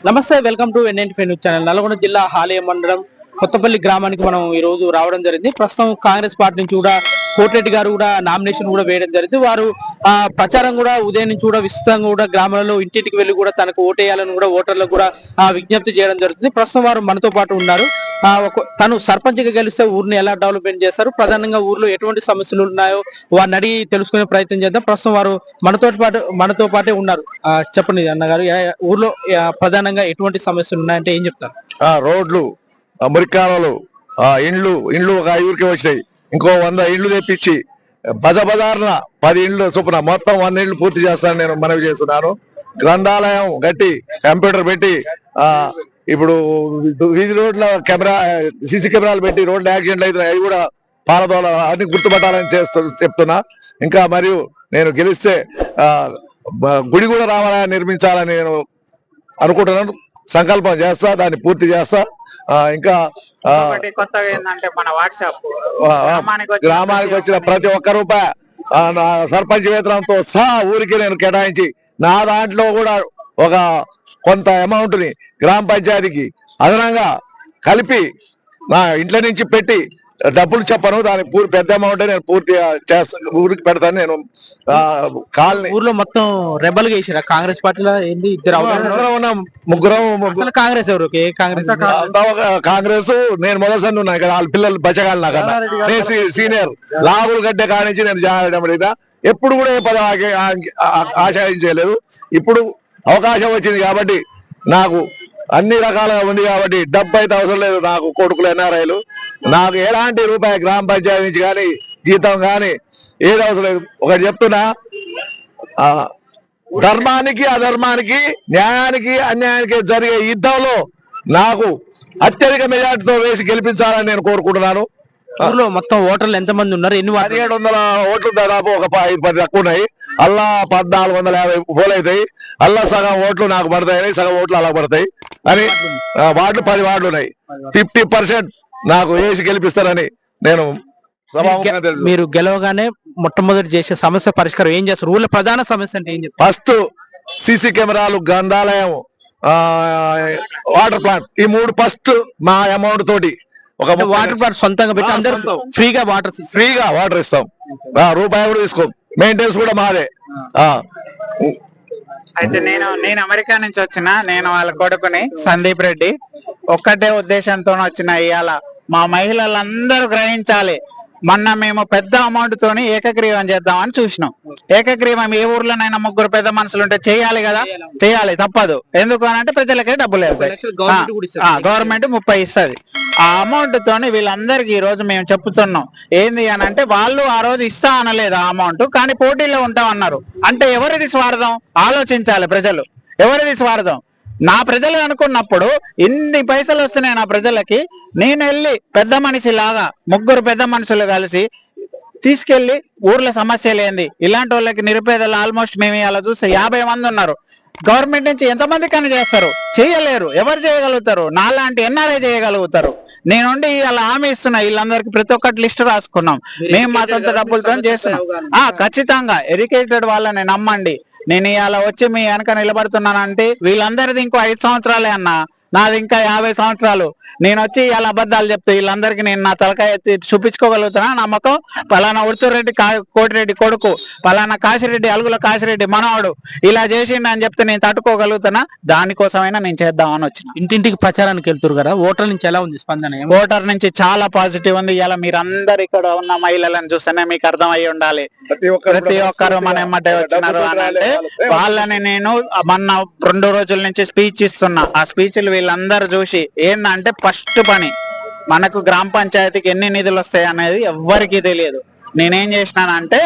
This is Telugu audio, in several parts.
నమస్తే, welcome to NNT news channel. Nalgonda జిల్లా హాలేయం మండలం కొత్తపల్లి గ్రామానికి మనం ఈ రోజు రావడం జరిగింది. ప్రస్తుతం కాంగ్రెస్ పార్టీ నుంచి కూడా కోటిరెడ్డి గారు కూడా నామినేషన్ కూడా వేయడం జరిగింది. వారు ప్రచారం కూడా ఉదయం నుంచి కూడా విస్తృతంగా కూడా గ్రామాలలో ఇంటింటికి వెళ్లి కూడా తనకు ఓటేయాలని కూడా ఓటర్లకు కూడా విజ్ఞప్తి చేయడం జరుగుతుంది. ప్రస్తుతం వారు మనతో పాటు ఉన్నారు. తను సర్పంచ్ గా గెలిస్తే ఊరిని ఎలా డెవలప్మెంట్ చేస్తారు, ప్రధానంగా ఊర్లో ఎటువంటి సమస్యలు ఉన్నాయో వారిని అడిగి తెలుసుకునే ప్రయత్నం చేద్దాం. ప్రస్తుతం వారు మనతో పాటే ఉన్నారు. చెప్పండి అన్నగారు, ఊర్లో ప్రధానంగా ఎటువంటి సమస్యలు ఉన్నాయంటే ఏం చెప్తారు? రోడ్లు, మురికాలు, ఇండ్లు ఒక 5 వచ్చినాయి. ఇంకో 100 ఇండ్లు తెప్పించి బజార్న 10 ఇండ్లు చొప్పున మొత్తం 100 ఇండ్లు పూర్తి చేస్తాను నేను మనవి చేస్తున్నాను. గ్రంథాలయం కట్టి కంప్యూటర్ పెట్టి ఇప్పుడు వీధి రోడ్ల సీసీ కెమెరాలు పెట్టి రోడ్ల యాక్సిడెంట్లు అయితే అవి కూడా పాలదోల అన్ని గుర్తుపట్టాలని చెప్తున్నా. ఇంకా మరియు నేను గెలిస్తే గుడి కూడా రావాలని నిర్మించాలని నేను అనుకుంటున్నాను. సంకల్పం చేస్తా, దాన్ని పూర్తి చేస్తా. ఇంకా కొత్తగా ఏంటంటే మన వాట్సాప్ గ్రామానికి వచ్చిన ప్రతి ఒక్క రూపాయి సర్పంచ్ వేతనంతో సహా ఊరికి నేను కేటాయించి నా దాంట్లో కూడా ఒక కొంత అమౌంట్ ని గ్రామ పంచాయతీకి అదనంగా కలిపి నా ఇంట్లో నుంచి పెట్టి డబ్బులు చెప్పను, దాని పెద్ద అమౌంట్ నేను పూర్తిగా చేస్తాను, ఊరికి పెడతాను. నేను ఊర్లో మొత్తం రెబల్ గా వేసారా కాంగ్రెస్ పార్టీలో? ఏంది ఇద్దరు ఉన్నాం, ముగ్గురం. కాంగ్రెస్ ఎవరు? కాంగ్రెస్ నేను మొదటిసారి ఉన్నా ఇక్కడ. వాళ్ళ పిల్లలు బచ్చగాళ్ళు నాకన్నా. నేను సీనియర్ లాగులు గడ్డ కానించి నేను జాయిన్. ఎప్పుడు కూడా ఏ పదం ఆశయించలేదు. ఇప్పుడు అవకాశం వచ్చింది కాబట్టి నాకు అన్ని రకాలుగా ఉంది కాబట్టి డబ్బు అయితే అవసరం లేదు. నాకు కొడుకులు ఎన్ఆర్ఐలు, నాకు ఎలాంటి రూపాయి గ్రామ పంచాయతీ నుంచి కానీ జీతం కానీ ఏది అవసరం లేదు. ఒకటి చెప్తున్నా, ధర్మానికి అధర్మానికి న్యాయానికి అన్యాయానికి జరిగే యుద్ధంలో నాకు అత్యధిక మెజార్టీతో వేసి గెలిపించాలని నేను కోరుకుంటున్నాను. ఊర్లో మొత్తం ఓటర్లు ఎంత మంది ఉన్నారు? 1700 ఓట్లు దాదాపు ఒక 5-10 తక్కువ ఉన్నాయి. అల్లా 1450 పోలు అవుతాయి. అల్లా సగం ఓట్లు నాకు పడతాయని, సగం ఓట్లు అలా పడతాయి అని. వార్డులు 10 వార్డులు ఉన్నాయి. 50% నాకు వేసి గెలిపిస్తారని నేను మీరు గెలవగానే మొట్టమొదటి చేసే సమస్య పరిష్కారం ఏం చేస్తారు? ఊర్లో ప్రధాన సమస్య అంటే ఏం చెప్తారు? ఫస్ట్ సీసీ కెమెరాలు, గ్రంథాలయం, వాటర్ ప్లాంట్, ఈ 3 ఫస్ట్ మా అమౌంట్ తోటి ఒక వాటర్ ప్లాంట్ సొంతంగా పెట్టి అందరూ ఫ్రీగా వాటర్ ఇస్తాం. రూపాయి కూడా తీసుకోం. మెయింటెనెన్స్ కూడా మాదే. అయితే నేను అమెరికా నుంచి వచ్చిన, నేను వాళ్ళ కొడుకుని సందీప్ రెడ్డి. ఒక్కటే ఉద్దేశంతో వచ్చిన. ఇవాళ మా మహిళలందరూ గ్రహించాలి, మొన్న మేము పెద్ద అమౌంట్ తోని ఏకగ్రీవం చేద్దామని చూసినాం. ఏకగ్రీవం ఏ ఊర్లోనైనా 3 పెద్ద మనుషులు ఉంటే చేయాలి కదా, చేయాలి, తప్పదు. ఎందుకు అనంటే ప్రజలకే డబ్బులు వెళ్తాయి. గవర్నమెంట్ 30 ఇస్తుంది. ఆ అమౌంట్ తోని వీళ్ళందరికీ ఈ రోజు మేము చెప్తున్నాం ఏంది అని అంటే, వాళ్ళు ఆ రోజు ఇస్తా అనలేదు ఆ అమౌంట్, కానీ పోటీలో ఉంటామన్నారు. అంటే ఎవరిది స్వార్థం? ఆలోచించాలి ప్రజలు, ఎవరిది స్వార్థం? నా ప్రజలు అనుకున్నప్పుడు ఇన్ని పైసలు వస్తున్నాయి నా ప్రజలకి, నేను వెళ్ళి పెద్ద మనిషి లాగా 3 పెద్ద మనుషులు కలిసి తీసుకెళ్లి ఊర్లో సమస్యలు ఏంది, ఇలాంటి వాళ్ళకి నిరుపేదలు ఆల్మోస్ట్ మేము ఇలా చూస్తే 50 మంది ఉన్నారు. గవర్నమెంట్ నుంచి ఎంతమంది కన్నా చేస్తారు? చేయలేరు. ఎవరు చేయగలుగుతారు? నాలాంటి ఎన్ఆర్ఐ చేయగలుగుతారు. నేనుండి ఇలా హామీ ఇస్తున్నా, వీళ్ళందరికీ ప్రతి ఒక్కటి లిస్టు రాసుకున్నాం. మేము మా సొంత డబ్బులతో చేస్తున్నాం. ఖచ్చితంగా ఎడ్యుకేటెడ్ వాళ్ళని నమ్మండి. నేను ఇలా వచ్చి మీ వెనక నిలబడుతున్నానంటే వీళ్ళందరిది ఇంకో 5 సంవత్సరాలే అన్నా, నాది ఇంకా 50 సంవత్సరాలు. నేను వచ్చి ఇలా అబద్ధాలు చెప్తే వీళ్ళందరికీ నేను నా తలకాయ ఎత్తి చూపించుకోగలుగుతున్నా నమ్మకం. పలానా ఉడుచూరెడ్డి కోటిరెడ్డి కొడుకు, పలానా కాశిరెడ్డి అలుగుల కాశిరెడ్డి మనవాడు ఇలా చేసిండు అని చెప్తే నేను తట్టుకోగలుగుతున్నా. దానికోసమైనా నేను చేద్దామని వచ్చిన. ఇంటింటికి ప్రచారానికి వెళ్తారు కదా, ఓటర్ నుంచి ఎలా ఉంది స్పందన? ఓటర్ నుంచి చాలా పాజిటివ్ ఉంది. ఇలా మీరందరు ఇక్కడ ఉన్న మహిళలను చూస్తేనే మీకు అర్థం అయ్యి ఉండాలి. ప్రతి ఒక్కరు మన ఎమ్మటే వచ్చినారు అని అంటే వాళ్ళని నేను మొన్న 2 రోజుల నుంచి స్పీచ్ ఇస్తున్నా. ఆ స్పీచ్లు వీళ్ళందరూ చూసి ఏంటంటే, ఫస్ట్ పని మనకు గ్రామ పంచాయతీకి ఎన్ని నిధులు వస్తాయి అనేది ఎవ్వరికీ తెలియదు. నేనేం చేసినానంటే,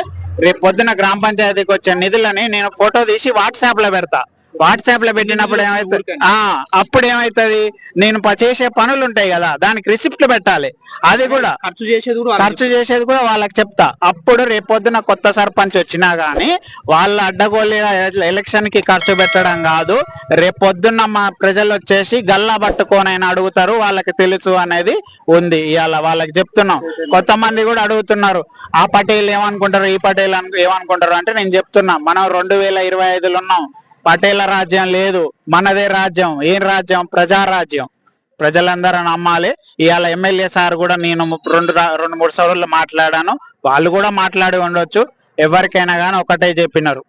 రేపు పొద్దున గ్రామ పంచాయతీకి వచ్చే నిధులని నేను ఫోటో తీసి వాట్సాప్ లో పెడతా. వాట్సాప్ లో పెట్టినప్పుడు ఏమైతుంది, అప్పుడు ఏమైతుంది, నేను చేసే పనులు ఉంటాయి కదా, దానికి రిసిప్ట్లు పెట్టాలి. అది కూడా ఖర్చు చేసేది కూడా వాళ్ళకి చెప్తా. అప్పుడు రేపొద్దున కొత్త సర్పంచ్ వచ్చినా గానీ వాళ్ళ అడ్డగోలి ఎలక్షన్ కి ఖర్చు పెట్టడం కాదు. రేపొద్దున్న మా ప్రజలు వచ్చేసి గల్లా పట్టుకోనైనా అడుగుతారు, వాళ్ళకి తెలుసు అనేది ఉంది. ఇవాళ వాళ్ళకి చెప్తున్నాం. కొంతమంది కూడా అడుగుతున్నారు, ఆ పటేల్ ఏమనుకుంటారు, ఈ పటేల్ ఏమనుకుంటారు అంటే నేను చెప్తున్నా, మనం 2025లో ఉన్నాం. పటేల రాజ్యం లేదు, మనదే రాజ్యం. ఏం రాజ్యం? ప్రజారాజ్యం. ప్రజలందరూ నమ్మాలి. ఇవాళ ఎమ్మెల్యే సార్ కూడా నేను రెండు మూడు సార్లు మాట్లాడాను, వాళ్ళు కూడా మాట్లాడి ఉండొచ్చు. ఎవరికైనా కానీ ఒకటే చెప్పినారు,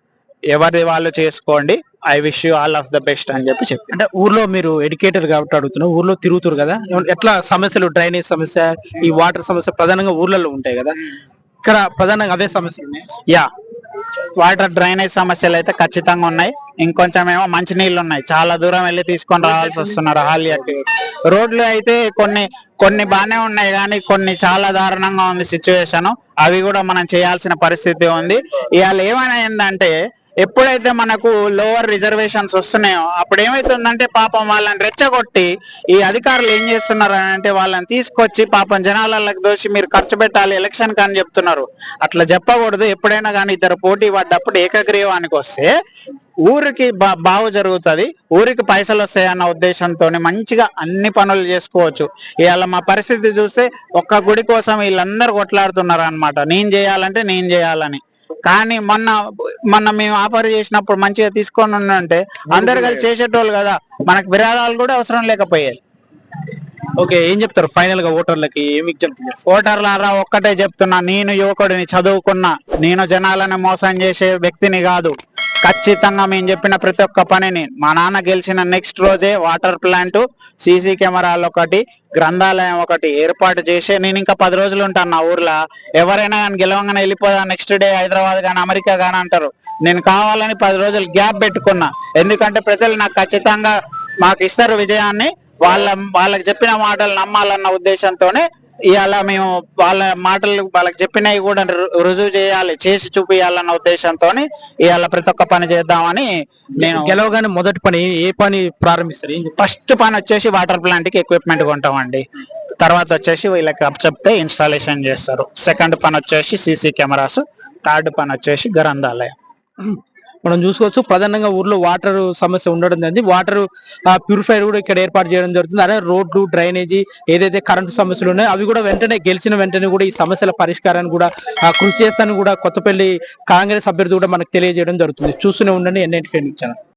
ఎవరిది వాళ్ళు చేసుకోండి, I wish you all of the best అని చెప్పి. అంటే ఊర్లో మీరు ఎడ్యుకేటర్ కాబట్టి అడుగుతున్నారు, ఊర్లో తిరుగుతారు కదా, ఎట్లా సమస్యలు, డ్రైనేజ్ సమస్య, ఈ వాటర్ సమస్య ప్రధానంగా ఊర్లలో ఉంటాయి కదా, ఇక్కడ ప్రధానంగా అవే సమస్యలు ఉన్నాయి. యా, వాటర్ డ్రైనేజ్ సమస్యలు అయితే ఖచ్చితంగా ఉన్నాయి. ఇంకొంచెం ఏమో మంచినీళ్ళు ఉన్నాయి, చాలా దూరం వెళ్ళి తీసుకొని రావాల్సి వస్తున్నారు హాలియాకి. రోడ్లు అయితే కొన్ని బాగానే ఉన్నాయి, కానీ కొన్ని చాలా దారుణంగా ఉంది సిచ్యువేషన్. అవి కూడా మనం చేయాల్సిన పరిస్థితి ఉంది. ఇవాళ ఏమైనా ఏంటంటే, ఎప్పుడైతే మనకు లోవర్ రిజర్వేషన్స్ వస్తున్నాయో అప్పుడు ఏమైతుందంటే పాపం వాళ్ళని రెచ్చగొట్టి ఈ అధికారులు ఏం చేస్తున్నారు అంటే వాళ్ళని తీసుకొచ్చి పాపం జనాలకు దోషి మీరు ఖర్చు పెట్టాలి ఎలక్షన్ కానీ చెప్తున్నారు. అట్లా చెప్పకూడదు. ఎప్పుడైనా కానీ ఇద్దరు పోటీ పడ్డప్పుడు ఏకగ్రీవానికి వస్తే ఊరికి బాగు జరుగుతుంది, ఊరికి పైసలు వస్తాయి అన్న ఉద్దేశంతో మంచిగా అన్ని పనులు చేసుకోవచ్చు. ఇవాళ మా పరిస్థితి చూస్తే ఒక్క గుడి కోసం వీళ్ళందరూ కొట్లాడుతున్నారు అనమాట, నేను చేయాలంటే నేను చేయాలని. కానీ మొన్న మేము ఆఫర్ చేసినప్పుడు మంచిగా తీసుకొని ఉంటే అందరు కలిసి చేసేటోళ్ళు కదా, మనకు విరాళాలు కూడా అవసరం లేకపోయాయి. ఓకే, ఏం చెప్తారు ఫైనల్ గా ఓటర్లకి, ఏమి విజ్ఞప్తి చేస్తారు? ఓటర్లారా ఒక్కటే చెప్తున్నా, నేను యువకుడిని, చదువుకున్నా, నేను జనాలను మోసం చేసే వ్యక్తిని కాదు. ఖచ్చితంగా మేము చెప్పిన ప్రతి ఒక్క పనిని, మా నాన్న గెలిచిన నెక్స్ట్ రోజే వాటర్ ప్లాంట్, సీసీ కెమెరాలు ఒకటి, గ్రంథాలయం ఒకటి ఏర్పాటు చేసి నేను ఇంకా 10 రోజులు ఉంటాను నా ఊర్లో. ఎవరైనా కానీ గెలవంగానే వెళ్ళిపోదా నెక్స్ట్ డే హైదరాబాద్ కానీ అమెరికా కానీ అంటారు. నేను కావాలని 10 రోజులు గ్యాప్ పెట్టుకున్నా, ఎందుకంటే ప్రజలు నాకు ఖచ్చితంగా మాకు ఇస్తారు విజయాన్ని. వాళ్ళకి చెప్పిన మాటలు నమ్మాలన్న ఉద్దేశంతోనే ఇవాళ మేము వాళ్ళ మాటలు వాళ్ళకి చెప్పినవి కూడా రుజువు చేయాలి, చేసి చూపించాలన్న ఉద్దేశంతో ఇవాళ ప్రతి ఒక్క పని చేద్దామని. నేను గెలవగానే మొదటి పని ఏ పని ప్రారంభిస్తారు? ఫస్ట్ పని వచ్చేసి వాటర్ ప్లాంట్ కి ఎక్విప్మెంట్ కొంటామండి. తర్వాత వచ్చేసి వీళ్ళకి చెప్తే ఇన్స్టాలేషన్ చేస్తారు. సెకండ్ పని వచ్చేసి సీసీ కెమెరాస్. థర్డ్ పని వచ్చేసి గ్రంథాలయం. మనం చూసుకోవచ్చు ప్రధానంగా ఊర్లో వాటర్ సమస్య ఉండడం జరిగింది. వాటర్ ప్యూరిఫైర్ కూడా ఇక్కడ ఏర్పాటు చేయడం జరుగుతుంది. అదే రోడ్లు, డ్రైనేజీ, ఏదైతే కరెంటు సమస్యలు ఉన్నాయో అవి కూడా వెంటనే గెలిచిన వెంటనే కూడా ఈ సమస్యల పరిష్కారాన్ని కూడా కృషి చేస్తానని కూడా కొత్తపల్లి కాంగ్రెస్ అభ్యర్థి కూడా మనకు తెలియజేయడం జరుగుతుంది. చూస్తూనే ఉండండి NNT ఛానల్.